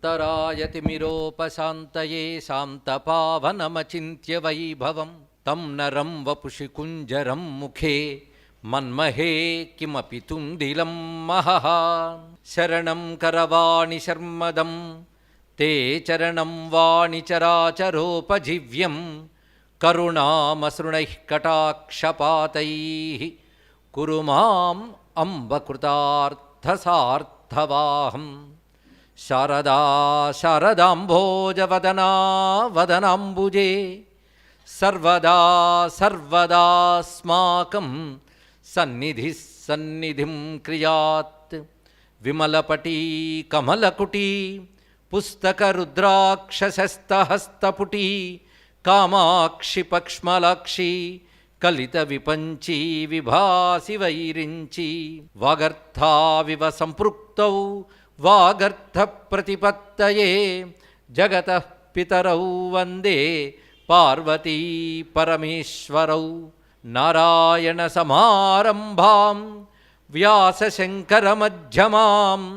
शान्तरायतिमिरोपशान्तये शान्तपावनमचिन्त्य वैभवं तं नरं वपुषि कुञ्जरं मुखे मन्महे किमपि तुन्दिलं महः शरणं करवाणि शर्मदं ते चरणं वाणि चराचरोपजीव्यं करुणामसृणैः कटाक्षपातैः कुरु माम् अम्ब कृतार्थसार्थवाहम् शारदा शारदाम्भोजवदना वदनाम्बुजे सर्वदा सर्वदास्माकं सन्निधिः सन्निधिं क्रियात् विमलपटी कमलकुटी पुस्तकरुद्राक्षशस्तहस्तपुटी कामाक्षि पक्ष्मलाक्षी कलितविपञ्ची विभासि वैरिञ्ची वागर्थाविव सम्पृक्तौ वागर्थप्रतिपत्तये जगतः पितरौ वन्दे पार्वती परमेश्वरौ नारायणसमारम्भां व्यासशङ्करमध्यमाम्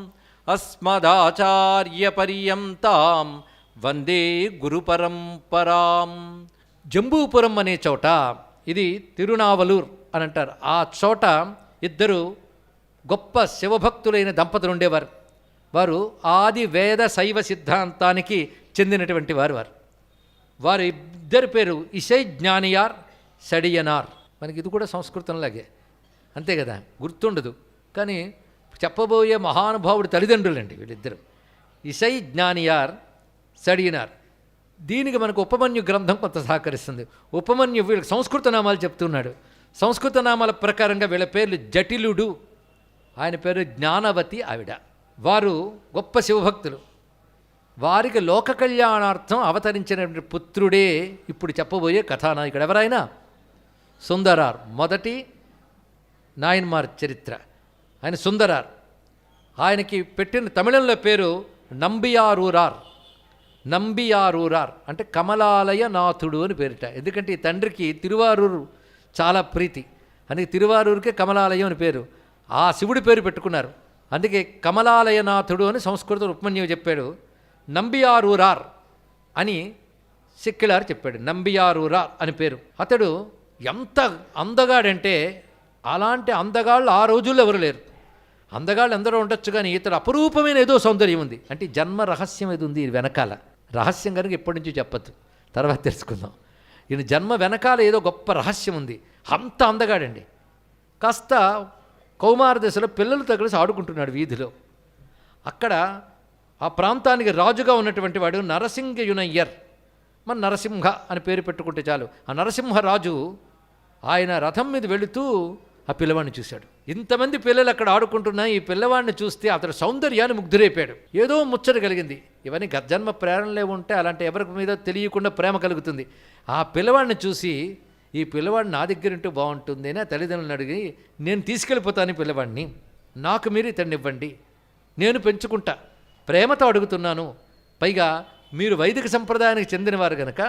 अस्मदाचार्यपर्यन्तां వందే గురు పరంపరాం. జంబూపురం అనే చోట, ఇది తిరునావలూర్ అని అంటారు. ఆ చోట ఇద్దరు గొప్ప శివభక్తులైన దంపతులు ఉండేవారు. వారు ఆది వేద శైవ సిద్ధాంతానికి చెందినటువంటి వారి ఇద్దరి పేరు ఇషై జ్ఞానియార్, సడియనార్. మనకి ఇది కూడా సంస్కృతంలాగే, అంతే కదా, గుర్తుండదు. కానీ చెప్పబోయే మహానుభావుడు తల్లిదండ్రులండి వీళ్ళిద్దరు, ఇషై జ్ఞానియార్, సడియనార్. దీనికి మనకు ఉపమన్యు గ్రంథం కొంత సహకరిస్తుంది. ఉపమన్యు వీళ్ళకి సంస్కృత నామాలు చెప్తున్నాడు. సంస్కృత నామాల ప్రకారంగా వీళ్ళ పేర్లు జటిలుడు, ఆయన పేరు జ్ఞానవతి ఆవిడ. వారు గొప్ప శివభక్తులు. వారికి లోక కళ్యాణార్థం అవతరించిన పుత్రుడే ఇప్పుడు చెప్పబోయే కథానాయకుడు. ఎవరైనా సుందరార్, మొదటి నాయన్మార్ చరిత్ర. ఆయన సుందరార్. ఆయనకి పెట్టిన తమిళంలో పేరు నంబియారూరార్. నంబియారూరార్ అంటే కమలాలయ నాథుడు అని పేరిట. ఎందుకంటే ఈ తండ్రికి తిరువారూరు చాలా ప్రీతి, అందుకే తిరువారూరుకే కమలాలయం అని పేరు. ఆ శివుడి పేరు పెట్టుకున్నారు. అందుకే కమలాలయనాథుడు అని సంస్కృతం ఉపమన్యువు చెప్పాడు. నంబియారూరార్ అని సిక్కిలార్ చెప్పాడు. నంబియారూరార్ అని పేరు. అతడు ఎంత అందగాడంటే, అలాంటి అందగాళ్ళు ఆ రోజుల్లో ఎవరు లేరు. అందగాళ్ళు ఎందరో ఉండొచ్చు, కానీ ఇతడు అపురూపమైన ఏదో సౌందర్యం ఉంది. అంటే జన్మ రహస్యం ఏది ఉంది వెనకాల. రహస్యం కనుక ఎప్పటి నుంచి చెప్పద్దు, తర్వాత తెలుసుకుందాం. ఈయన జన్మ వెనకాల ఏదో గొప్ప రహస్యం ఉంది. అంత అందగాడండి. కాస్త కౌమార దశలో పిల్లలు తగిలిసి ఆడుకుంటున్నాడు వీధిలో. అక్కడ ఆ ప్రాంతానికి రాజుగా ఉన్నటువంటి వాడు నరసింహయునయ్యర్. మన నరసింహ అని పేరు పెట్టుకుంటే చాలు. ఆ నరసింహరాజు ఆయన రథం మీద వెళుతూ ఆ పిల్లవాడిని చూశాడు. ఇంతమంది పిల్లలు అక్కడ ఆడుకుంటున్నా ఈ పిల్లవాడిని చూస్తే అతడు సౌందర్యాన్ని ముగ్ధురైపోయాడు. ఏదో ముచ్చట కలిగింది. ఇవన్నీ గర్జన్మ ప్రేరణలే ఉంటే అలాంటి ఎవరి మీద తెలియకుండా ప్రేమ కలుగుతుంది. ఆ పిల్లవాడిని చూసి, ఈ పిల్లవాడిని నా దగ్గర ఉంటే బాగుంటుంది అని ఆ తల్లిదండ్రులను అడిగి, నేను తీసుకెళ్ళిపోతాను ఈ పిల్లవాడిని, నాకు మీరు ఇతన్ని ఇవ్వండి, నేను పెంచుకుంటా, ప్రేమతో అడుగుతున్నాను. పైగా మీరు వైదిక సంప్రదాయానికి చెందినవారు కనుక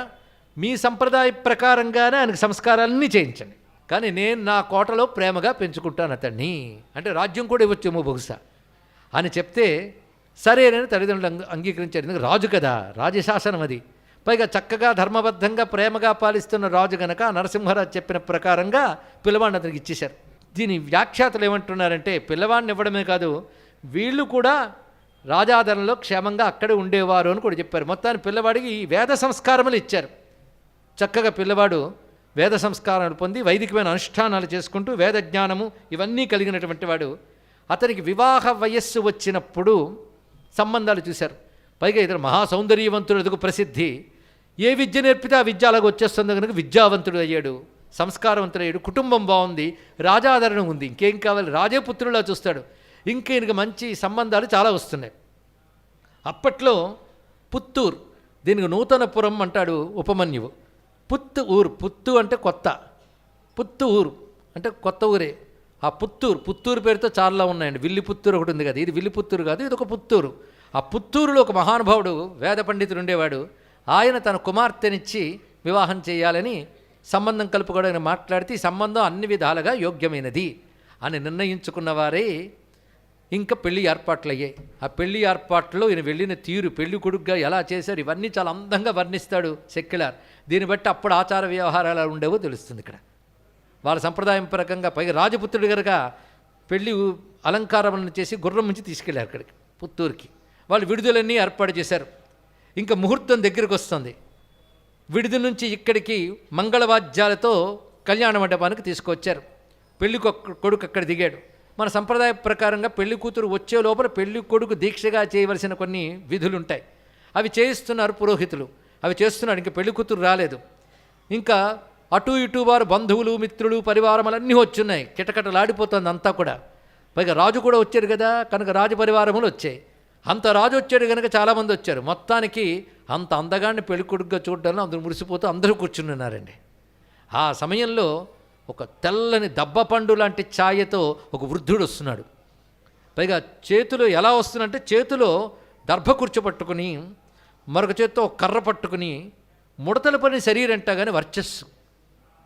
మీ సంప్రదాయ ప్రకారంగానే ఆయనకు సంస్కారాలన్నీ చేయించండి, కానీ నేను నా కోటలో ప్రేమగా పెంచుకుంటాను అతన్ని, అంటే రాజ్యం కూడా ఇవ్వచ్చేమో బహుశా అని చెప్తే సరేనని తల్లిదండ్రులు అంగీకరించారు. ఎందుకంటే రాజు కదా, రాజశాసనం అది. పైగా చక్కగా ధర్మబద్ధంగా ప్రేమగా పాలిస్తున్న రాజు గనక నరసింహరాజు చెప్పిన ప్రకారంగా పిల్లవాడిని అతనికి ఇచ్చేశారు. దీని వ్యాఖ్యాతలు ఏమంటున్నారంటే, పిల్లవాడిని ఇవ్వడమే కాదు, వీళ్ళు కూడా రాజాదరణలో క్షేమంగా అక్కడే ఉండేవారు అని కూడా చెప్పారు. మొత్తాన్ని పిల్లవాడికి వేద సంస్కారములు ఇచ్చారు. చక్కగా పిల్లవాడు వేద సంస్కారాలు పొంది వైదికమైన అనుష్ఠానాలు చేసుకుంటూ వేద జ్ఞానము ఇవన్నీ కలిగినటువంటి వాడు. అతనికి వివాహ వయస్సు వచ్చినప్పుడు సంబంధాలు చూశారు. పైగా ఇతను మహాసౌందర్యవంతుడు, ఎదుగు ప్రసిద్ధి. ఏ విద్య నేర్పితే ఆ విద్య అలాగ వచ్చేస్తుంది కనుక విద్యావంతుడు అయ్యాడు, సంస్కారవంతుడు అయ్యాడు, కుటుంబం బాగుంది, రాజాదరణ ఉంది. ఇంకేం కావాలి, రాజే పుత్రులా చూస్తాడు. ఇంకా ఈయనకి మంచి సంబంధాలు చాలా వస్తున్నాయి. అప్పట్లో పుత్తూర్, దీనికి నూతనపురం అంటాడు ఉపమన్యువు. పుత్తు ఊరు, పుత్తు అంటే కొత్త, పుత్తు ఊరు అంటే కొత్త ఊరే. ఆ పుత్తూరు పేరుతో చాలా ఉన్నాయండి. విల్లిపుత్తూరు ఒకటి ఉంది కదా, ఇది విల్లిపుత్తూరు కాదు, ఇది ఒక పుత్తూరు. ఆ పుత్తూరులో ఒక మహానుభావుడు వేద పండితుడు ఉండేవాడు. ఆయన తన కుమార్తెనిచ్చి వివాహం చేయాలని సంబంధం కలుపుకోవడానికి మాట్లాడితే ఈ సంబంధం అన్ని విధాలుగా యోగ్యమైనది అని నిర్ణయించుకున్నవారే ఇంకా పెళ్లి ఏర్పాట్లు అయ్యాయి. ఆ పెళ్లి ఏర్పాట్లో ఈయన వెళ్ళిన తీరు, పెళ్లి కొడుకుగా ఎలా చేశారు, ఇవన్నీ చాలా అందంగా వర్ణిస్తాడు సెక్యులర్. దీన్ని బట్టి అప్పుడు ఆచార వ్యవహారాలు ఉండేవో తెలుస్తుంది ఇక్కడ. వాళ్ళ సంప్రదాయం ప్రకంగా పైగా రాజపుత్రుడు కనుక పెళ్లి అలంకారాలను చేసి గుర్రం నుంచి తీసుకెళ్లారు ఇక్కడికి పుత్తూరుకి. వాళ్ళు విడుదలన్నీ ఏర్పాటు చేశారు. ఇంకా ముహూర్తం దగ్గరికి వస్తుంది. విడుదల నుంచి ఇక్కడికి మంగళవాద్యాలతో కళ్యాణ మండపానికి తీసుకొచ్చారు. పెళ్లి కొడుకు అక్కడ దిగాడు. మన సంప్రదాయ ప్రకారంగా పెళ్లి కూతురు వచ్చే లోపల పెళ్లి కొడుకు దీక్షగా చేయవలసిన కొన్ని విధులు ఉంటాయి. అవి చేయిస్తున్నారు పురోహితులు. అవి చేస్తున్నాడు. ఇంకా పెళ్లి కూతురు రాలేదు. ఇంకా అటు ఇటు వారు బంధువులు, మిత్రులు, పరివారములన్నీ వచ్చున్నాయి. కిటకటలాడిపోతుంది అంతా కూడా. పైగా రాజు కూడా వచ్చాడు కదా, కనుక రాజు పరివారములు వచ్చాయి. అంత రాజు వచ్చాడు కనుక చాలామంది వచ్చారు. మొత్తానికి అంత అందగాన్ని పెళ్లి కొడుకుగా చూడడంలో అందరూ మురిసిపోతూ అందరూ కూర్చున్నారండి. ఆ సమయంలో ఒక తెల్లని దబ్బపండు లాంటి ఛాయతో ఒక వృద్ధుడు వస్తున్నాడు. పైగా చేతిలో ఎలా వస్తున్నంటే చేతిలో దర్భ కుర్చీ పట్టుకుని మరొక చేతితో ఒక కర్ర పట్టుకుని ముడతల పని శరీరంట కానీ వర్చస్సు,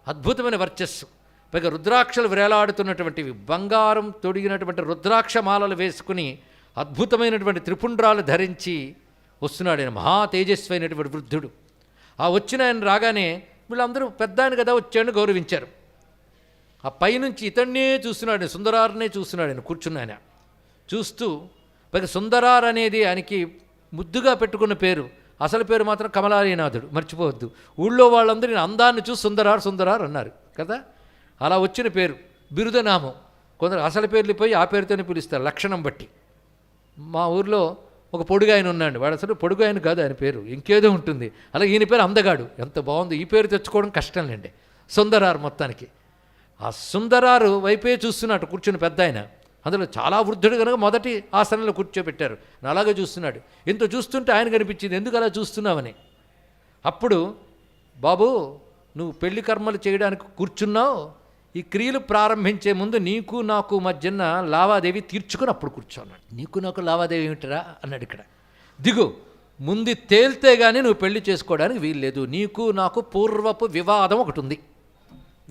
అద్భుతమైన వర్చస్సు. పైగా రుద్రాక్షలు వేలాడుతున్నటువంటివి, బంగారం తొడిగినటువంటి రుద్రాక్ష మాలలు వేసుకుని అద్భుతమైనటువంటి త్రిపుండ్రాలు ధరించి వస్తున్నాడు ఆయన, మహా తేజస్వైనటువంటి వృద్ధుడు. ఆ వచ్చిన ఆయన రాగానే వీళ్ళందరూ పెద్ద ఆయన కదా వచ్చాడని గౌరవించారు. ఆ పైనుంచి ఇతన్నే చూస్తున్నాడు, సుందరారనే చూస్తున్నాడు ఆయన కూర్చున్న ఆయన. చూస్తూ పైగా సుందరార్ అనేది ఆయనకి ముద్దుగా పెట్టుకున్న పేరు. అసలు పేరు మాత్రం కమలారీనాథుడు, మర్చిపోవద్దు. ఊళ్ళో వాళ్ళందరూ నేను అందాన్ని చూసి సుందరార్ సుందరార్ అన్నారు కదా. అలా వచ్చిన పేరు బిరుదనామం. కొందరు అసలు పేర్లు పోయి ఆ పేరుతోనే పిలుస్తారు లక్షణం బట్టి. మా ఊర్లో ఒక పొడుగు ఆయన ఉన్నాడు. వాడు అసలు పొడుగు ఆయన కాదు, ఆయన పేరు ఇంకేదో ఉంటుంది. అలాగే ఈయన పేరు అందగాడు. ఎంత బాగుంది. ఈ పేరు తెచ్చుకోవడం కష్టంలేండి. సుందరారు మొత్తానికి. ఆ సుందరారు వైపే చూస్తున్నాడు కూర్చుని పెద్ద ఆయన. అందులో చాలా వృద్ధుడు కనుక మొదటి ఆసనంలో కూర్చోబెట్టారు. అలాగే చూస్తున్నాడు. ఇంత చూస్తుంటే ఆయన కనిపించింది, ఎందుకు అలా చూస్తున్నావని. అప్పుడు బాబు నువ్వు పెళ్లి కర్మలు చేయడానికి కూర్చున్నావు, ఈ క్రియలు ప్రారంభించే ముందు నీకు నాకు మధ్యన లావాదేవీ తీర్చుకొని అప్పుడు కూర్చోన్నాడు. నీకు నాకు లావాదేవీ ఏమిటరా అన్నాడు. ఇక్కడ దిగు, ముందు తేల్తే కానీ నువ్వు పెళ్లి చేసుకోవడానికి వీల్లేదు. నీకు నాకు పూర్వపు వివాదం ఒకటి ఉంది.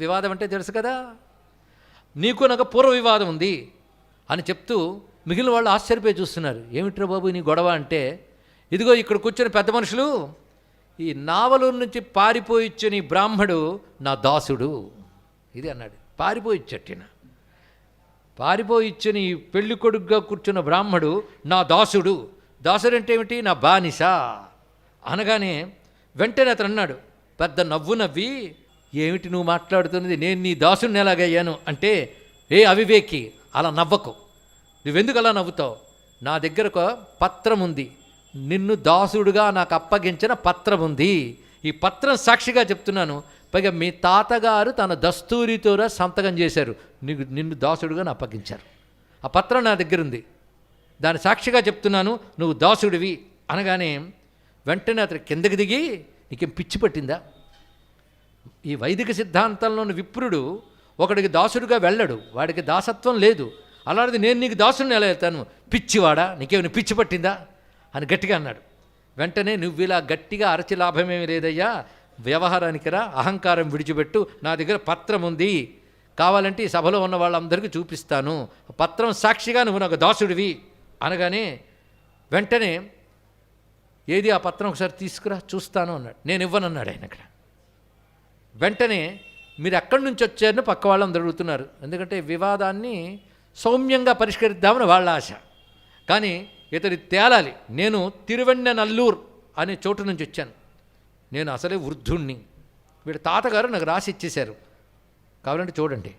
వివాదం అంటే తెలుసు కదా, నీకు నాకు పూర్వ వివాదం ఉంది అని చెప్తూ మిగిలిన వాళ్ళు ఆశ్చర్యపోయి చూస్తున్నారు. ఏమిట్రా బాబు నీ గొడవ అంటే, ఇదిగో ఇక్కడ కూర్చొని పెద్ద మనుషులు, ఈ నావలూరు నుంచి పారిపోయిచ్చని బ్రాహ్మడు నా దాసుడు ఇది అన్నాడు. పారిపోయిచ్చట్టిన పారిపోయిచ్చని పెళ్లి కొడుకుగా కూర్చున్న బ్రాహ్మడు నా దాసుడు. దాసుడు అంటే ఏమిటి? నా బానిస అనగానే వెంటనే అతను అన్నాడు పెద్ద నవ్వు నవ్వి, ఏమిటి నువ్వు మాట్లాడుతున్నది, నేను నీ దాసుడిని ఎలాగయ్యాను అంటే, ఏ అవివేకి అలా నవ్వకు, నువ్వెందుకు అలా నవ్వుతావు? నా దగ్గర ఒక పత్రం ఉంది, నిన్ను దాసుడుగా నాకు అప్పగించిన పత్రం ఉంది. ఈ పత్రం సాక్షిగా చెప్తున్నాను. పైగా మీ తాతగారు తన దస్తూరితోరా సంతకం చేశారు, నిన్ను దాసుడుగా అప్పగించారు. ఆ పత్రం నా దగ్గర ఉంది, దాని సాక్షిగా చెప్తున్నాను, నువ్వు దాసుడివి అనగానే వెంటనే అతను కిందకి దిగి, నీకేం పిచ్చి పట్టిందా? ఈ వైదిక సిద్ధాంతంలోని విప్రుడు ఒకడికి దాసుడుగా వెళ్ళడు, వాడికి దాసత్వం లేదు. అలాంటిది నేను నీకు దాసుడిని ఎలా వెళ్తాను? పిచ్చివాడా, నీకేమైనా పిచ్చి పట్టిందా అని గట్టిగా అన్నాడు. వెంటనే నువ్వు ఇలా గట్టిగా అరచి లాభమేమీ లేదయ్యా, వ్యవహారానికి రా, అహంకారం విడిచిపెట్టు, నా దగ్గర పత్రం ఉంది, కావాలంటే ఈ సభలో ఉన్న వాళ్ళందరికీ చూపిస్తాను, పత్రం సాక్షిగా నువ్వు నాకు దాసుడివి అనగానే వెంటనే ఏది ఆ పత్రం ఒకసారి తీసుకురా చూస్తాను అన్నాడు. నేను ఇవ్వనన్నాడు ఆయన. అక్కడ వెంటనే మీరు ఎక్కడి నుంచి వచ్చారని పక్క వాళ్ళందరూ అడుగుతున్నారు. ఎందుకంటే వివాదాన్ని సౌమ్యంగా పరిష్కరిద్దామని వాళ్ళ ఆశ. కానీ ఇతడి తేలాలి, నేను తిరువెన్నెనల్లూరు అనే చోటు నుంచి వచ్చాను, నేను అసలే వృద్ధుణ్ణి, వీడి తాతగారు నాకు రాసి ఇచ్చేశారు, కావాలంటే చూడండి.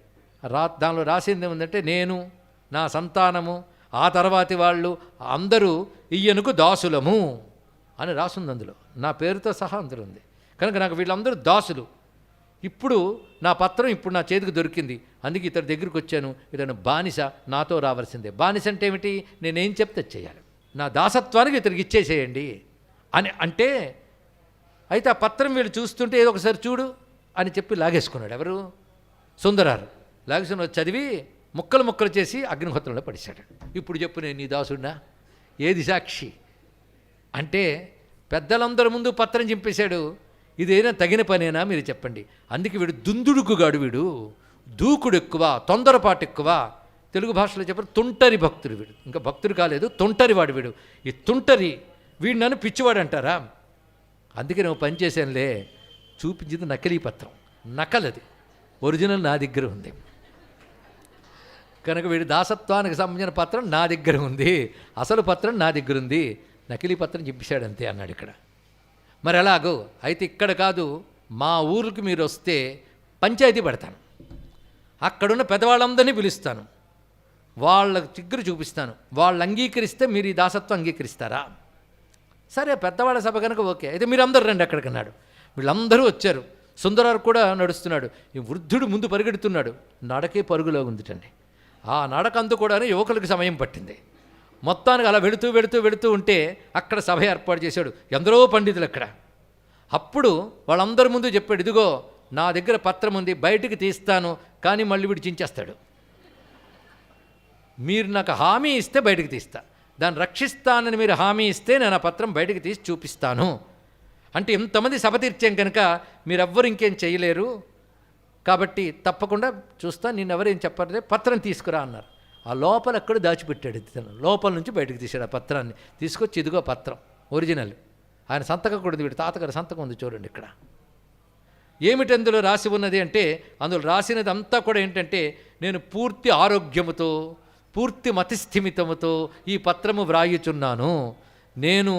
దానిలో రాసింది ఏముందంటే, నేను నా సంతానము ఆ తర్వాతి వాళ్ళు అందరూ ఈయనకు దాసులము అని రాసింది. అందులో నా పేరుతో సహా అందులో ఉంది. కనుక నాకు వీళ్ళందరూ దాసులు. ఇప్పుడు నా పత్రం ఇప్పుడు నా చేతికి దొరికింది, అందుకే ఇతని దగ్గరికి వచ్చాను. ఇతను బానిస, నాతో రావాల్సిందే. బానిస అంటే ఏమిటి? నేనేం చెప్తే చేయాలి, నా దాసత్వానికి ఇతనికి ఇచ్చేసేయండి అని అంటే, అయితే ఆ పత్రం వీళ్ళు చూస్తుంటే ఏదో ఒకసారి చూడు అని చెప్పి లాగేసుకున్నాడు. ఎవరు? సుందరారు. లాగేసుకుని చదివి ముక్కలు ముక్కలు చేసి అగ్నిహోత్రంలో పడిశాడు. ఇప్పుడు చెప్పు, నేను నీ దాసుడినా? ఏది సాక్షి అంటే, పెద్దలందరి ముందు పత్రం చింపేశాడు. ఇదేనా తగిన పనేనా మీరు చెప్పండి. అందుకే వీడు దుందుడుకుగాడు, వీడు దూకుడు ఎక్కువ, తొందరపాటు ఎక్కువ. తెలుగు భాషలో చెప్పారు తుంటరి భక్తుడు వీడు. ఇంకా భక్తుడు కాలేదు, తుంటరి వాడు వీడు. ఈ తుంటరి వీడు నన్ను పిచ్చివాడు అంటారా? అందుకే నేను పని చేశానులే, చూపించింది నకిలీ పత్రం, నకలది, ఒరిజినల్ నా దగ్గర ఉంది. కనుక వీడి దాసత్వానికి సంబంధించిన పత్రం నా దగ్గర ఉంది, అసలు పత్రం నా దగ్గర ఉంది, నకిలీ పత్రం చెప్పేశాడు అంతే అన్నాడు ఇక్కడ. మరి ఎలాగో అయితే ఇక్కడ కాదు, మా ఊరికి మీరు వస్తే పంచాయతీ పెడతాను, అక్కడున్న పెద్దవాళ్ళందరినీ పిలుస్తాను, వాళ్ళ చిగ్గురు చూపిస్తాను, వాళ్ళు అంగీకరిస్తే మీరు ఈ దాసత్వం అంగీకరిస్తారా? సరే పెద్దవాళ్ళ సభ కనుక ఓకే, అయితే మీరు అందరూ రండి అక్కడికి అన్నాడు. వీళ్ళందరూ వచ్చారు. సుందరారు కూడా నడుస్తున్నాడు. ఈ వృద్ధుడు ముందు పరిగెడుతున్నాడు. నడకే పరుగులో ఉందిటండి. ఆ నడకందు కూడా యువకులకి సమయం పట్టింది. మొత్తానికి అలా వెళుతూ ఉంటే అక్కడ సభ ఏర్పాటు చేశాడు. ఎందరో పండితులు అక్కడ. అప్పుడు వాళ్ళందరి ముందు చెప్పాడు, ఇదిగో నా దగ్గర పత్రం ఉంది, బయటికి తీస్తాను, కానీ మళ్ళీ వీడు చించేస్తాడు. మీరు నాకు హామీ ఇస్తే బయటికి తీస్తా, దాన్ని రక్షిస్తానని మీరు హామీ ఇస్తే నేను ఆ పత్రం బయటికి తీసి చూపిస్తాను. అంటే ఇంతమంది సభ తీర్చాం కనుక మీరెవ్వరు ఇంకేం చేయలేరు, కాబట్టి తప్పకుండా చూస్తా, నిన్నెవరేం చెప్పరే, పత్రం తీసుకురా అన్నారు. ఆ లోపల ఎక్కడ దాచిపెట్టాడు ఇతను. లోపల నుంచి బయటకు తీశాడు ఆ పత్రాన్ని. తీసుకొచ్చి ఇదిగో పత్రం ఒరిజినల్. ఆయన సంతకం కూడా ఉంది, వీడి తాతగారి సంతకం ఉంది చూడండి ఇక్కడ. ఏమిటి అందులో రాసి ఉన్నది అంటే, అందులో రాసినది అంతా కూడా ఏంటంటే, నేను పూర్తి ఆరోగ్యముతో పూర్తి మతిస్థిమితముతో ఈ పత్రము వ్రాయుచున్నాను, నేను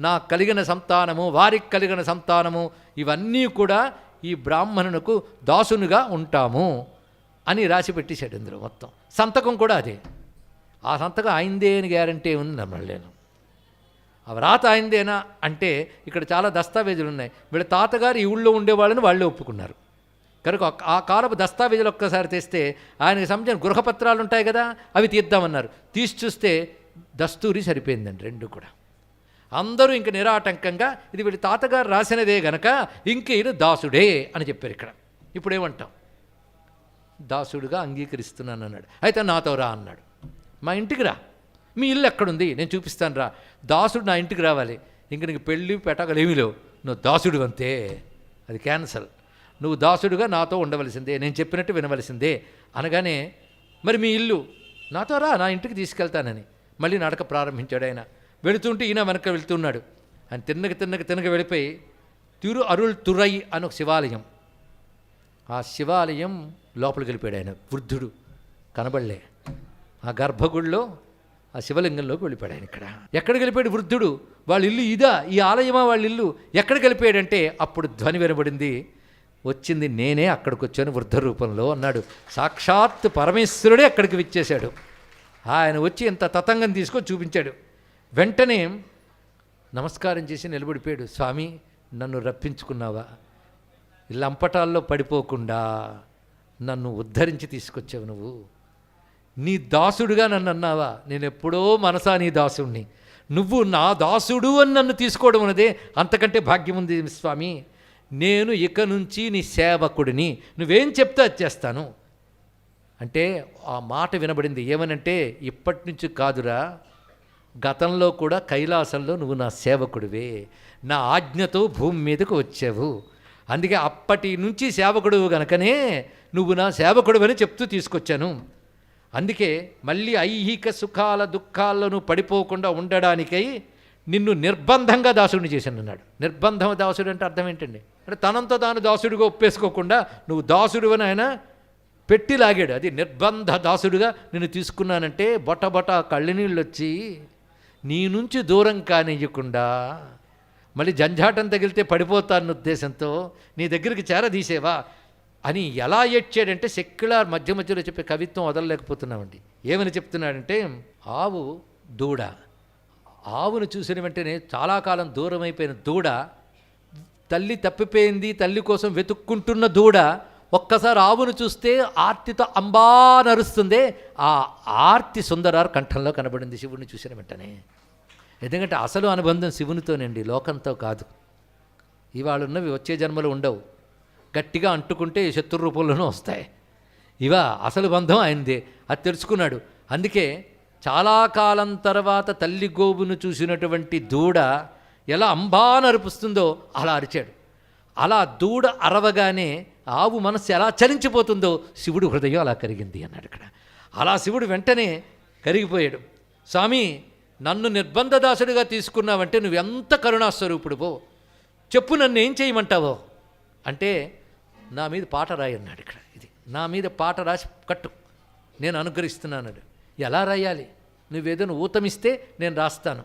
నా కలిగిన సంతానము, వారికి కలిగిన సంతానము, ఇవన్నీ కూడా ఈ బ్రాహ్మణునకు దాసునిగా ఉంటాము అని రాసి పెట్టేశాడు ఇందులో మొత్తం. సంతకం కూడా అదే. ఆ సంతకం ఆయనదే అని గ్యారంటీ ఉంది నమ్మలేదు నేను. ఆ వ్రాత ఆయనదేనా అంటే ఇక్కడ చాలా దస్తావేజులు ఉన్నాయి. వీళ్ళ తాతగారు ఈ ఊళ్ళో ఉండేవాళ్ళని వాళ్ళే ఒప్పుకున్నారు కనుక ఆ కాలపు దస్తావేజులు ఒక్కసారి తెస్తే ఆయనకు సంబంధించిన గృహపత్రాలు ఉంటాయి కదా, అవి తీద్దామన్నారు. తీసి చూస్తే దస్తూరి సరిపోయిందండి రెండు కూడా. అందరూ ఇంక నిరాటంకంగా ఇది వీళ్ళ తాతగారు రాసినదే గనక ఇంక ఈయన దాసుడే అని చెప్పారు ఇక్కడ. ఇప్పుడేమంటాం? దాసుడుగా అంగీకరిస్తున్నాను అన్నాడు. అయితే నాతో రా అన్నాడు. మా ఇంటికి రా, మీ ఇల్లు ఎక్కడుంది నేను చూపిస్తాను రా. దాసుడు నా ఇంటికి రావాలి. ఇంక నీకు పెళ్ళి పెట్టగలు ఏమీ లేవు, నువ్వు దాసుడు అంతే, అది క్యాన్సల్. నువ్వు దాసుడుగా నాతో ఉండవలసిందే, నేను చెప్పినట్టు వినవలసిందే అనగానే, మరి మీ ఇల్లు? నాతో రా, నా ఇంటికి తీసుకెళ్తానని మళ్ళీ నడక ప్రారంభించాడు ఆయన. వెళుతుంటే ఈయన వెనక వెళుతున్నాడు. ఆయన తిన్నగ వెళ్ళిపోయి తిరు అరుళ్ తురై అని ఒక శివాలయం, ఆ శివాలయం లోపలికి వెళ్ళిపోయాడు ఆయన. వృద్ధుడు కనబడలే. ఆ గర్భగుడిలో ఆ శివలింగంలోకి వెళ్ళిపోయాడు ఆయన. ఇక్కడ ఎక్కడికి వెళ్ళిపోయాడు వృద్ధుడు? వాళ్ళ ఇల్లు ఇదా, ఈ ఆలయమా వాళ్ళ ఇల్లు? ఎక్కడికి వెళ్ళిపోయాడంటే అప్పుడు ధ్వని వినబడింది, వచ్చింది నేనే, అక్కడికి వచ్చాను వృద్ధ రూపంలో అన్నాడు. సాక్షాత్ పరమేశ్వరుడే అక్కడికి విచ్చేశాడు. ఆయన వచ్చి ఇంత తతంగం తీసుకొని చూపించాడు. వెంటనే నమస్కారం చేసి నిలబడిపోయాడు. స్వామి, నన్ను రప్పించుకున్నావా? లంపటాల్లో పడిపోకుండా నన్ను ఉద్ధరించి తీసుకొచ్చావు నువ్వు. నీ దాసుడుగా నన్ను అన్నావా? నేను ఎప్పుడో మనసా నీ దాసుడిని, నువ్వు నా దాసుడు అని నన్ను తీసుకోవడం అన్నదే అంతకంటే భాగ్యం ఉంది స్వామి. నేను ఇక నుంచి నీ సేవకుడిని, నువ్వేం చెప్తే అది చేస్తాను అంటే ఆ మాట వినబడింది. ఏమనంటే, ఇప్పటి నుంచి కాదురా, గతంలో కూడా కైలాసంలో నువ్వు నా సేవకుడివే, నా ఆజ్ఞతో భూమి మీదకు వచ్చావు, అందుకే అప్పటి నుంచి సేవకుడు గనకనే నువ్వు నా సేవకుడు అని చెప్తూ తీసుకొచ్చాను. అందుకే మళ్ళీ ఐహిక సుఖాల దుఃఖాలను పడిపోకుండా ఉండడానికై నిన్ను నిర్బంధంగా దాసుడిని చేశాను అన్నాడు. నిర్బంధం దాసుడు అంటే అర్థం ఏంటండి? అంటే తనంతో తాను దాసుడిగా ఒప్పేసుకోకుండా నువ్వు దాసుడు అని ఆయన పెట్టి లాగాడు. అది నిర్బంధ దాసుడుగా నిన్ను తీసుకున్నానంటే బొటబొట కళ్ళనీళ్ళు వచ్చి నీ నుంచి దూరం కానియ్యకుండా మళ్ళీ జంజాటం తగిలితే పడిపోతాన్న ఉద్దేశంతో నీ దగ్గరికి చేరదీసేవా అని ఎలా ఏడ్చాడంటే, సెక్యులర్ మధ్యలో చెప్పే కవిత్వం వదలలేకపోతున్నామండి. ఏమని చెప్తున్నాడంటే, ఆవు దూడ, ఆవును చూసిన వెంటనే చాలా కాలం దూరం అయిపోయిన దూడ, తల్లి తప్పిపోయింది తల్లి కోసం వెతుక్కుంటున్న దూడ ఒక్కసారి ఆవును చూస్తే ఆర్తితో అంబా నరుస్తుందే, ఆ ఆర్తి సుందరార్ కంఠంలో కనబడింది శివుడిని చూసిన వెంటనే. ఎందుకంటే అసలు అనుబంధం శివునితోనండి, లోకంతో కాదు. ఇవాళ ఉన్నవి వచ్చే జన్మలు ఉండవు, గట్టిగా అంటుకుంటే శత్రు రూపంలోనూ వస్తాయి. ఇవా అసలు బంధం ఆయనదే, అది తెలుసుకున్నాడు. అందుకే చాలా కాలం తర్వాత తల్లి గోవును చూసినటువంటి దూడ ఎలా అంబా నరుపుస్తుందో అలా అరిచాడు. అలా దూడ అరవగానే ఆవు మనస్సు ఎలా చలించిపోతుందో శివుడు హృదయం అలా కరిగింది అన్నాడు ఇక్కడ. అలా శివుడు వెంటనే కరిగిపోయాడు. స్వామి, నన్ను నిర్బంధదాసుడిగా తీసుకున్నావంటే నువ్వెంత కరుణాస్వరూపుడు పో, చెప్పు నన్ను ఏం చేయమంటావో అంటే, నా మీద పాట రాయి అన్నాడు. ఇక్కడ ఇది నా మీద పాట రాసి కట్టు, నేను అనుగ్రహిస్తున్నాను. ఎలా రాయాలి? నువ్వేదైనా ఊతమిస్తే నేను రాస్తాను.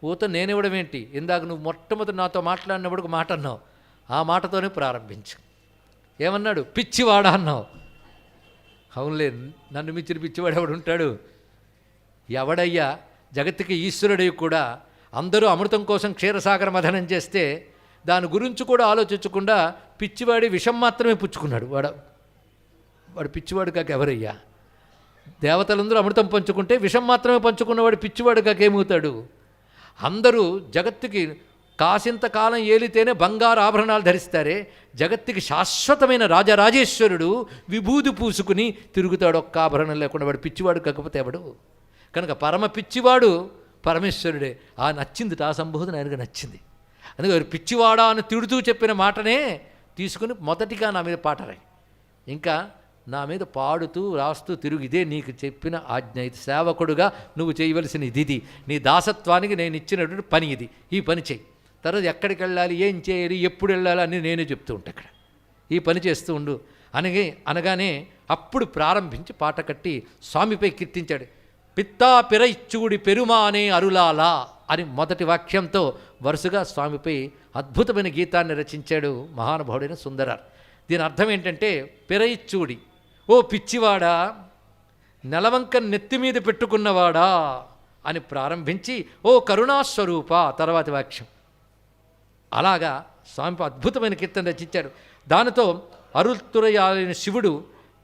ఊత నేనివ్వడం ఏంటి? ఇందాక నువ్వు మొట్టమొదటి నాతో మాట్లాడినప్పుడు ఒక మాట అన్నావు, ఆ మాటతోనే ప్రారంభించు. ఏమన్నాడు? పిచ్చివాడా అన్నావు. అవునులే, నన్ను మించిన పిచ్చివాడు ఎవడు ఉంటాడు? ఎవడయ్యా? జగత్తుకి ఈశ్వరుడై కూడా అందరూ అమృతం కోసం క్షీరసాగర మథనం చేస్తే దాని గురించి కూడా ఆలోచించకుండా పిచ్చివాడి విషం మాత్రమే పుచ్చుకున్నాడు. వాడు పిచ్చివాడు కాక ఎవరయ్యా? దేవతలందరూ అమృతం పంచుకుంటే విషం మాత్రమే పంచుకున్నవాడు పిచ్చివాడు కాక ఏమవుతాడు? అందరూ జగత్తుకి కాసింత కాలం ఏలితేనే బంగారు ఆభరణాలు ధరిస్తారే, జగత్తుకి శాశ్వతమైన రాజరాజేశ్వరుడు విభూది పూసుకుని తిరుగుతాడు, ఒక్క ఆభరణం లేకుండా. వాడు పిచ్చివాడు కాకపోతే ఎవడు? కనుక పరమ పిచ్చివాడు పరమేశ్వరుడే. నచ్చింది ఆ సంబోధన ఆయనకు నచ్చింది. అందుకే పిచ్చివాడా అని తిడుతూ చెప్పిన మాటనే తీసుకుని మొదటిగా నా మీద పాట రాయి, ఇంకా నా మీద పాడుతూ రాస్తూ తిరుగు, ఇదే నీకు చెప్పిన ఆజ్ఞ, ఇది సేవకుడుగా నువ్వు చేయవలసిన ఇది, నీ దాసత్వానికి నేను ఇచ్చినటువంటి పని ఇది, ఈ పని చేయి. తర్వాత ఎక్కడికి వెళ్ళాలి, ఏం చేయాలి, ఎప్పుడు వెళ్ళాలి అని నేనే చెప్తూ ఉంటా. ఇక్కడ ఈ పని చేస్తూ ఉండు అనగానే అప్పుడు ప్రారంభించి పాట కట్టి స్వామిపై కీర్తించాడు. పిత్తా పిరైచ్చూడి పెరుమానే అరులాలా అని మొదటి వాక్యంతో వరుసగా స్వామిపై అద్భుతమైన గీతాన్ని రచించాడు మహానుభావుడైన సుందరార్. దీని అర్థం ఏంటంటే, పిరైచ్చూడి, ఓ పిచ్చివాడా, నెలవంక నెత్తి మీద పెట్టుకున్నవాడా అని ప్రారంభించి, ఓ కరుణాస్వరూప తర్వాతి వాక్యం. అలాగా స్వామి అద్భుతమైన కీర్తన రచించాడు. దానితో అరుల్తురయాలైన శివుడు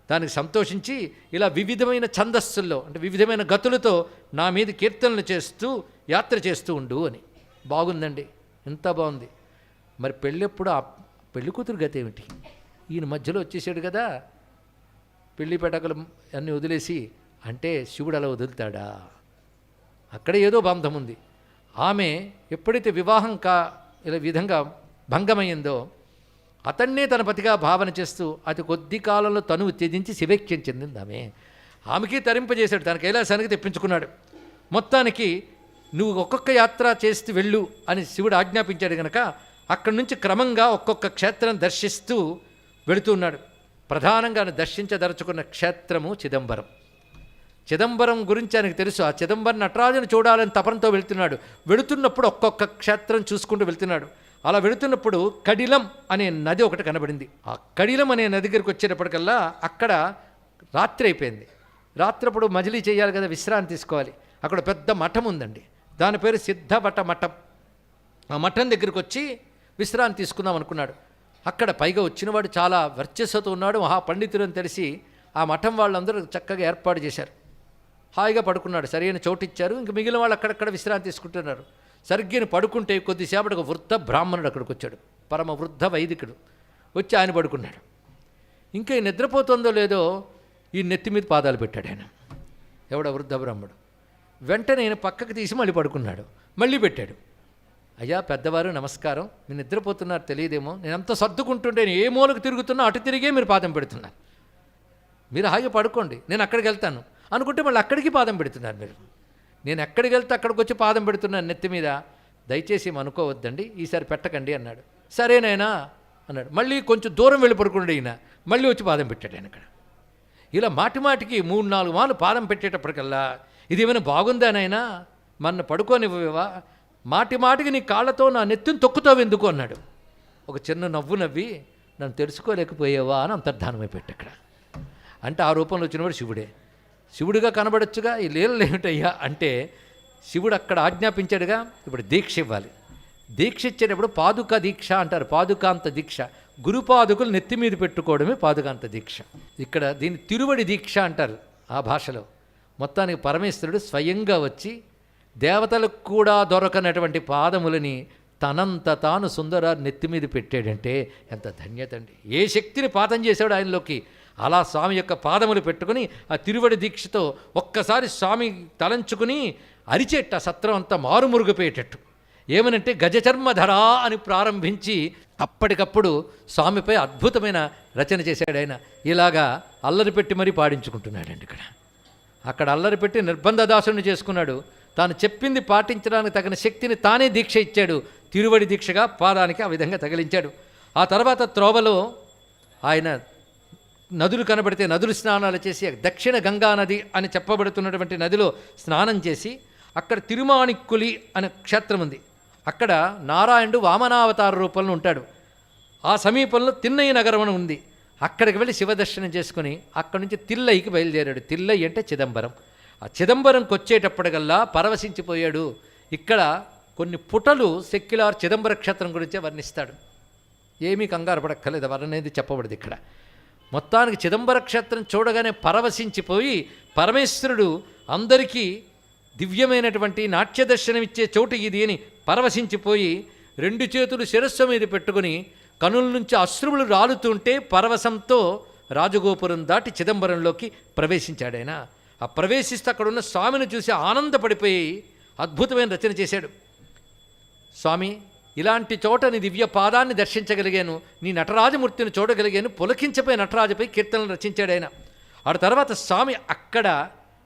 దానికి సంతోషించి ఇలా వివిధమైన ఛందస్సుల్లో అంటే వివిధమైన గతులతో నా మీద కీర్తనలు చేస్తూ యాత్ర చేస్తూ ఉండు అని. బాగుందండి, ఎంత బాగుంది. మరి పెళ్ళెప్పుడు ఆ పెళ్లి కూతురు గతి ఏమిటి? ఈయన మధ్యలో వచ్చేసాడు కదా, పెళ్లి పెటకలు అన్నీ వదిలేసి. అంటే శివుడు అలా వదులుతాడా? అక్కడ ఏదో బంధం ఉంది. ఆమె ఎప్పుడైతే వివాహం ఇలా విధంగా భంగమైందో అతన్నే తన పతిగా భావన చేస్తూ అతి కొద్ది కాలంలో తనువు త్యజించి శివైక్యం చెందింది ఆమెకి తరింపజేశాడు, తన కైలాసానికి తెప్పించుకున్నాడు. మొత్తానికి నువ్వు ఒక్కొక్క యాత్ర చేస్తూ వెళ్ళు అని శివుడు ఆజ్ఞాపించాడు కనుక అక్కడి నుంచి క్రమంగా ఒక్కొక్క క్షేత్రం దర్శిస్తూ వెళుతున్నాడు. ప్రధానంగా దర్శించదలుచుకున్న క్షేత్రము చిదంబరం. చిదంబరం గురించి ఆయనకు తెలుసు. ఆ చిదంబరం నటరాజును చూడాలని తపనతో వెళుతున్నప్పుడు ఒక్కొక్క క్షేత్రం చూసుకుంటూ వెళ్తున్నాడు. అలా వెళుతున్నప్పుడు కడిలం అనే నది ఒకటి కనబడింది. ఆ కడిలం అనే నది దగ్గరికి వచ్చేటప్పటికల్లా అక్కడ రాత్రి అయిపోయింది. రాత్రప్పుడు మజిలీ చేయాలి కదా, విశ్రాంతి తీసుకోవాలి. అక్కడ పెద్ద మఠం ఉందండి, దాని పేరు సిద్ధవట మఠం. ఆ మఠం దగ్గరికి వచ్చి విశ్రాంతి తీసుకుందాం అనుకున్నాడు. అక్కడ పైగా వచ్చినవాడు చాలా వర్చస్సుతో ఉన్నాడు, మహాపండితుడు అని తెలిసి ఆ మఠం వాళ్ళందరూ చక్కగా ఏర్పాటు చేశారు. హాయిగా పడుకున్నాడు, సరైన చోటు ఇచ్చారు. ఇంక మిగిలిన వాళ్ళు అక్కడక్కడ విశ్రాంతి తీసుకుంటున్నారు. సరిగ్గిని పడుకుంటే కొద్దిసేపటి ఒక వృద్ధ బ్రాహ్మణుడు అక్కడికి వచ్చాడు, పరమ వృద్ధ వైదికుడు. వచ్చి ఆయన పడుకున్నాడు. ఇంకా నిద్రపోతుందో లేదో ఈ నెత్తి మీద పాదాలు పెట్టాడు ఆయన, ఎవడ వృద్ధ బ్రాహ్మణుడు. వెంటనే ఆయన పక్కకు తీసి మళ్ళీ పడుకున్నాడు, మళ్ళీ పెట్టాడు. అయ్యా పెద్దవారు నమస్కారం, మీరు నిద్రపోతున్నారు తెలియదేమో, నేను అంత సర్దుకుంటుంటే నేను ఏ మూలకు తిరుగుతున్నా అటు తిరిగే మీరు పాదం పెడుతున్నారు, మీరు హాయిగా పడుకోండి నేను అక్కడికి వెళ్తాను అనుకుంటే మళ్ళీ అక్కడికి పాదం పెడుతున్నారు మీరు. నేను ఎక్కడికి వెళ్తే అక్కడికి వచ్చి పాదం పెడుతున్నాను నెత్తి మీద, దయచేసి అనుకోవద్దండి, ఈసారి పెట్టకండి అన్నాడు. సరేనైనా అన్నాడు. మళ్ళీ కొంచెం దూరం వెళ్ళి పడుకున్నాడు ఈయన, మళ్ళీ వచ్చి పాదం పెట్టాడు ఆయన అక్కడ. ఇలా మాటిమాటికి 3-4 మార్లు పాదం పెట్టేటప్పటికల్లా ఇదేమైనా బాగుందా నాయనా, మన పడుకోనివ్వవా, మాటిమాటికి నీ కాళ్ళతో నా నెత్తిని తొక్కుతావు ఎందుకు అన్నాడు. ఒక చిన్న నవ్వు నవ్వి నన్ను తెలుసుకోలేకపోయావా అని అంతర్ధానమైపెట్టు అక్కడ. అంటే ఆ రూపంలో వచ్చినవాడు శివుడే. శివుడిగా కనబడచ్చుగా, ఈ లీలలు ఏమిటయ్యా అంటే శివుడు అక్కడ ఆజ్ఞాపించాడుగా. ఇప్పుడు దీక్ష ఇవ్వాలి. దీక్ష ఇచ్చేటప్పుడు పాదుక దీక్ష అంటారు, పాదుకాంత దీక్ష. గురుపాదుకులు నెత్తి మీద పెట్టుకోవడమే పాదుకాంత దీక్ష. ఇక్కడ దీన్ని తిరువడి దీక్ష అంటారు ఆ భాషలో. మొత్తానికి పరమేశ్వరుడు స్వయంగా వచ్చి దేవతలకు కూడా దొరకనటువంటి పాదములని తనంత తాను సుందరారు నెత్తి మీద పెట్టాడంటే ఎంత ధన్యత అండి. ఏ శక్తిని పాతం చేశాడు ఆయనలోకి. అలా స్వామి యొక్క పాదములు పెట్టుకుని ఆ తిరువడి దీక్షతో ఒక్కసారి స్వామి తలంచుకుని అరిచేట్ట సత్రం అంతా మారుమురుగుపోయేటట్టు. ఏమనంటే గజచర్మధరా అని ప్రారంభించి అప్పటికప్పుడు స్వామిపై అద్భుతమైన రచన చేశాడు ఆయన. ఇలాగా అల్లరి పెట్టి మరీ పాడించుకుంటున్నాడండి ఇక్కడ. అక్కడ అల్లరి పెట్టి నిర్బంధ దాసుని చేసుకున్నాడు. తాను చెప్పింది పాటించడానికి తగిన శక్తిని తానే దీక్ష ఇచ్చాడు. తిరువడి దీక్షగా పాదానికి ఆ విధంగా తగిలించాడు. ఆ తర్వాత త్రోవలో ఆయన నదులు కనబడితే నదులు స్నానాలు చేసి దక్షిణ గంగా నది అని చెప్పబడుతున్నటువంటి నదిలో స్నానం చేసి అక్కడ తిరుమాణిక్కులి అనే క్షేత్రం ఉంది. అక్కడ నారాయణుడు వామనావతార రూపంలో ఉంటాడు. ఆ సమీపంలో తిన్నయ్య నగరం అని ఉంది. అక్కడికి వెళ్ళి శివదర్శనం చేసుకుని అక్కడి నుంచి తిల్లైకి బయలుదేరాడు. తిల్లై అంటే చిదంబరం. ఆ చిదంబరంకి వచ్చేటప్పటికల్లా పరవశించిపోయాడు. ఇక్కడ కొన్ని పుటలు సెక్యులార్ చిదంబర క్షేత్రం గురించే వర్ణిస్తాడు. ఏమీ కంగారు పడక్కర్లేదు, వర్ణనేది చెప్పబడదు ఇక్కడ. మొత్తానికి చిదంబర క్షేత్రం చూడగానే పరవశించిపోయి పరమేశ్వరుడు అందరికీ దివ్యమైనటువంటి నాట్య దర్శనమిచ్చే చోటు ఇది అని పరవశించిపోయి 2 చేతులు శిరస్సు మీద పెట్టుకుని కనుల నుంచి అశ్రువులు రాలుతుంటే పరవశంతో రాజగోపురం దాటి చిదంబరంలోకి ప్రవేశించాడు. ఆయన ఆ ప్రవేశిస్తే అక్కడున్న స్వామిని చూసి ఆనందపడిపోయి అద్భుతమైన రచన చేశాడు. స్వామి, ఇలాంటి చోట నీ దివ్య పాదాన్ని దర్శించగలిగాను, నీ నటరాజమూర్తిని చూడగలిగాను, పులకించపోయి నటరాజుపై కీర్తనలు రచించాడు ఆయన. ఆ తర్వాత స్వామి అక్కడ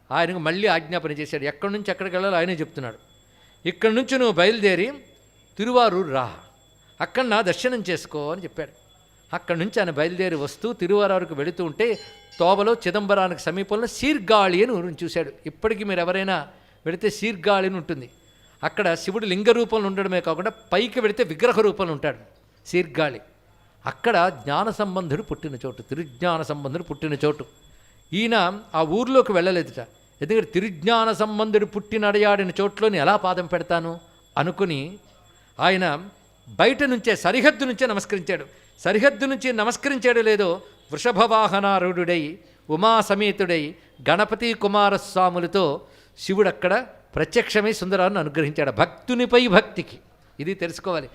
ఆయనకు మళ్ళీ ఆజ్ఞాపన చేశాడు. ఎక్కడి నుంచి ఎక్కడికి వెళ్ళాలో ఆయనే చెప్తున్నాడు. ఇక్కడి నుంచి నువ్వు బయలుదేరి తిరువారూరు రా, అక్కడ నా దర్శనం చేసుకో అని చెప్పాడు. అక్కడి నుంచి ఆయన బయలుదేరి వస్తూ తిరువారూరుకు వెళుతూ ఉంటే తోవలో చిదంబరానికి సమీపంలో సీర్గాళి అని ఊరిని చూశాడు. ఇప్పటికీ మీరు ఎవరైనా వెళితే సీర్గాళి అని ఉంటుంది. అక్కడ శివుడు లింగ రూపంలో ఉండడమే కాకుండా పైకి వెళితే విగ్రహ రూపంలో ఉంటాడు సీర్గాళి. అక్కడ జ్ఞాన సంబంధుడు పుట్టిన చోటు, తిరుజ్ఞాన సంబంధుడు పుట్టిన చోటు. ఈయన ఆ ఊర్లోకి వెళ్ళలేదుట. ఎందుకంటే తిరుజ్ఞాన సంబంధుడు పుట్టినడయాడిన చోట్లోని ఎలా పాదం పెడతాను అనుకుని ఆయన బయట నుంచే సరిహద్దు నుంచే నమస్కరించాడు. సరిహద్దు నుంచి నమస్కరించాడు లేదో వృషభవాహనారూఢుడై ఉమాసమేతుడై గణపతి కుమారస్వాములతో శివుడు అక్కడ ప్రత్యక్షమై సుందరాన్ని అనుగ్రహించాడు. భక్తునిపై భక్తికి ఇది తెలుసుకోవాలి.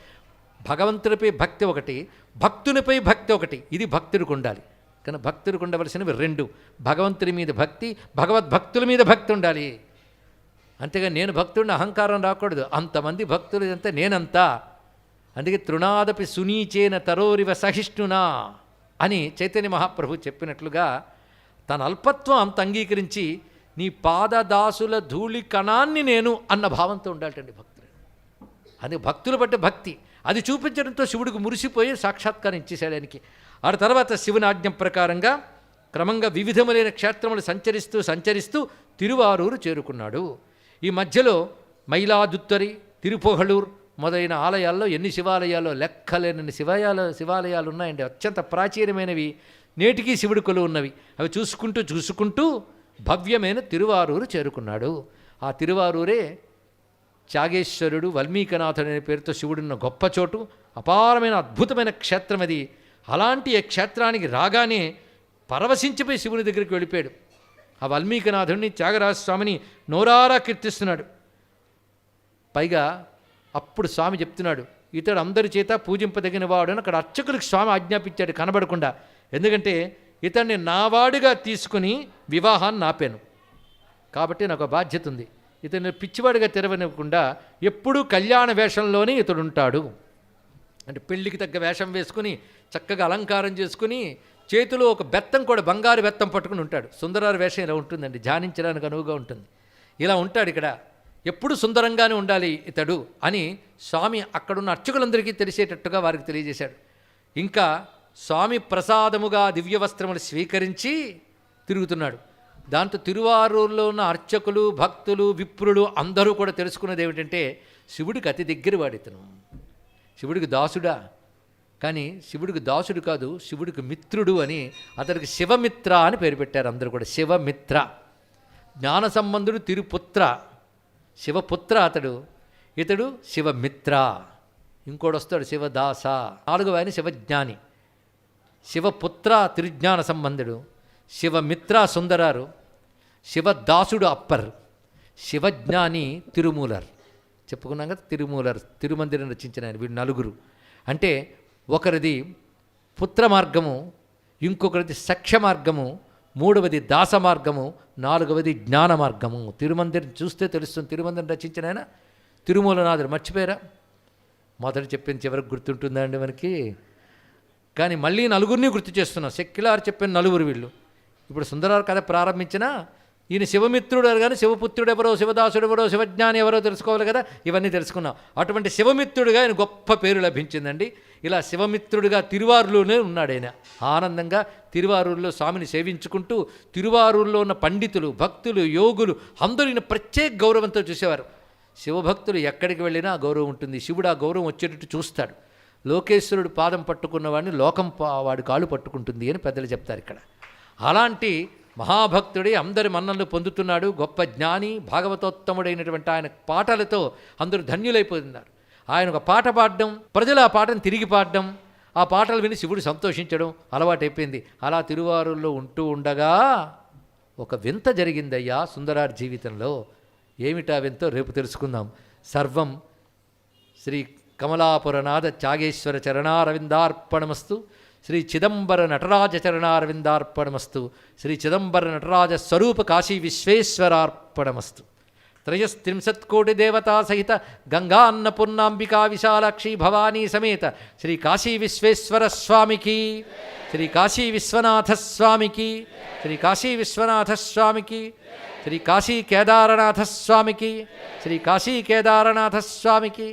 భగవంతునిపై భక్తి ఒకటి, భక్తునిపై భక్తి ఒకటి. ఇది భక్తుడికి ఉండాలి. కానీ భక్తుడికి ఉండవలసినవి 2. భగవంతుని మీద భక్తి, భగవద్భక్తుల మీద భక్తి ఉండాలి. అంతేగా నేను భక్తుడిని అహంకారం రాకూడదు. అంతమంది భక్తులు అంతా నేనంతా. అందుకే తృణాదపి సునీచేన తరోరివ సహిష్ణునా అని చైతన్య మహాప్రభు చెప్పినట్లుగా తన అల్పత్వం అంత అంగీకరించి నీ పాదదాసుల ధూళి కణాన్ని నేను అన్న భావంతో ఉండాలండి భక్తులు. అది భక్తులు బట్టి భక్తి అది చూపించడంతో శివుడికి మురిసిపోయి సాక్షాత్కారం ఇచ్చేశాడు ఆయనకి. ఆ తర్వాత శివుని ఆజ్ఞ ప్రకారంగా క్రమంగా వివిధములైన క్షేత్రములు సంచరిస్తూ తిరువారూరు చేరుకున్నాడు. ఈ మధ్యలో మైలాదుత్తరి, తిరుపుగళూరు మొదలైన ఆలయాల్లో ఎన్ని శివాలయాల్లో లెక్కలేనన్ని శివాలయాలు ఉన్నాయండి. అత్యంత ప్రాచీనమైనవి, నేటికీ శివుడి కొలువు ఉన్నవి. అవి చూసుకుంటూ భవ్యమైన తిరువారూరు చేరుకున్నాడు. ఆ తిరువారూరే త్యాగేశ్వరుడు వాల్మీకనాథుడు అనే పేరుతో శివుడున్న గొప్ప చోటు, అపారమైన అద్భుతమైన క్షేత్రం అది. అలాంటి ఈ క్షేత్రానికి రాగానే పరవశించిపోయి శివుని దగ్గరికి వెళ్ళిపోయాడు. ఆ వాల్మీకనాథుడిని త్యాగరాజస్వామిని నోరారా కీర్తిస్తున్నాడు. పైగా అప్పుడు స్వామి చెప్తున్నాడు, ఇతడు అందరి చేత పూజింపదగిన వాడు అని అక్కడ అర్చకులకు స్వామి ఆజ్ఞాపించాడు కనబడకుండా. ఎందుకంటే ఇతన్ని నావాడిగా తీసుకుని వివాహాన్ని ఆపాను కాబట్టి నాకు బాధ్యత ఉంది. ఇతను పిచ్చివాడిగా తెరవనివ్వకుండా ఎప్పుడూ కళ్యాణ వేషంలోనే ఇతడు ఉంటాడు. అంటే పెళ్లికి తగ్గ వేషం వేసుకుని చక్కగా అలంకారం చేసుకుని చేతిలో ఒక బెత్తం కూడా బంగారు బెత్తం పట్టుకుని ఉంటాడు. సుందరారు వేషం ఇలా ఉంటుందండి, ధ్యానించడానికి అనువుగా ఉంటుంది. ఇలా ఉంటాడు ఇక్కడ, ఎప్పుడు సుందరంగానే ఉండాలి ఇతడు అని స్వామి అక్కడున్న అర్చకులందరికీ తెలిసేటట్టుగా వారికి తెలియజేశాడు. ఇంకా స్వామి ప్రసాదముగా దివ్య వస్త్రములు స్వీకరించి తిరుగుతున్నాడు. దాంతో తిరువారూరులో ఉన్న అర్చకులు, భక్తులు, విప్రులు అందరూ కూడా తెలుసుకున్నది ఏమిటంటే శివుడికి అతి దగ్గర వాడు ఇతను. శివుడికి దాసుడా? కానీ శివుడికి దాసుడు కాదు, శివుడికి మిత్రుడు అని అతడికి శివమిత్ర అని పేరు పెట్టారు అందరూ కూడా. శివమిత్ర, జ్ఞాన సంబంధుడు తిరుపుత్ర, శివపుత్ర అతడు. ఇతడు శివమిత్ర. ఇంకోటి వస్తాడు శివదాస. 4వ ఆయన శివజ్ఞాని. శివపుత్ర తిరుజ్ఞాన సంబంధుడు, శివమిత్ర సుందరారు, శివదాసుడు అప్పర్, శివజ్ఞాని తిరుమూలర్. చెప్పుకున్నాం కదా, తిరుమూలర్ తిరుమందిరం రచించిన ఆయన. వీళ్ళు 4. అంటే ఒకరిది పుత్ర మార్గము, ఇంకొకరిది సఖ్య మార్గము, 3వది దాస మార్గము, 4వది జ్ఞాన మార్గము. తిరుమందిరం చూస్తే తెలుస్తుంది. తిరుమందిరం రచించిన ఆయన తిరుమూలనాథుడు. మర్చిపోయారా? మొదటి చెప్పింది చివరికి గుర్తుంటుందా అండి మనకి? కానీ మళ్ళీ 4 గుర్తు చేస్తున్నాం. సెక్యులార్ చెప్పిన 4 వీళ్ళు. ఇప్పుడు సుందరారు కథ ప్రారంభించిన ఈయన శివమిత్రుడు కానీ శివపుత్రుడు ఎవరో, శివదాసుడు ఎవరో, శివజ్ఞాని ఎవరో తెలుసుకోవాలి కదా. ఇవన్నీ తెలుసుకున్నాం. అటువంటి శివమిత్రుడిగా ఆయన గొప్ప పేరు లభించిందండి. ఇలా శివమిత్రుడిగా తిరువారూరులోనే ఉన్నాడు ఆయన. ఆనందంగా తిరువారూరులో స్వామిని సేవించుకుంటూ, తిరువారూరులో ఉన్న పండితులు, భక్తులు, యోగులు అందరూ ఈయన ప్రత్యేక గౌరవంతో చూసేవారు. శివభక్తులు ఎక్కడికి వెళ్ళినా ఆ గౌరవం ఉంటుంది. శివుడు ఆ గౌరవం వచ్చేటట్టు చూస్తాడు. లోకేశ్వరుడు పాదం పట్టుకున్న వాడిని లోకం వాడి కాళ్ళు పట్టుకుంటుంది అని పెద్దలు చెప్తారు ఇక్కడ. అలాంటి మహాభక్తుడి అందరి మన్ననలు పొందుతున్నాడు. గొప్ప జ్ఞాని, భాగవతోత్తముడైనటువంటి ఆయన పాటలతో అందరూ ధన్యులైపోతున్నారు. ఆయన ఒక పాట పాడడం, ప్రజలు ఆ పాటను తిరిగి పాడడం, ఆ పాటలు విని శివుడు సంతోషించడం అలవాటైపోయింది. అలా తిరువారూరులో ఉంటూ ఉండగా ఒక వింత జరిగిందయ్యా సుందరార్ జీవితంలో. ఏమిటా వింతో రేపు తెలుసుకుందాం. సర్వం శ్రీ కమలాపురనాథ త్యాగేశ్వర చరణారవిందార్పణమస్తు. శ్రీ చిదంబర నటరాజ చరణారవిందార్పణమస్తు. శ్రీ చిదంబర నటరాజ స్వరూప కాశీ విశ్వేశ్వరార్పణమస్తు. 33 కోటి దేవతా సహిత గంగా అన్నపూర్ణాంబికా విశాలాక్షి భవానీ సమేత శ్రీ కాశీ విశ్వేశ్వర స్వామికి, శ్రీ కాశీ విశ్వనాథ స్వామికి, శ్రీ కాశీ విశ్వనాథ స్వామికి, శ్రీ కాశీ కేదారనాథ స్వామికి, శ్రీ కాశీ కేదారనాథ స్వామికి,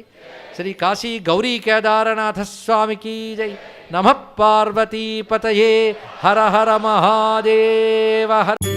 శ్రీ కాశీ గౌరీ కేదారనాథ స్వామికి జై. నమః పార్వతీపతయే. హర హర మహాదేవ. హర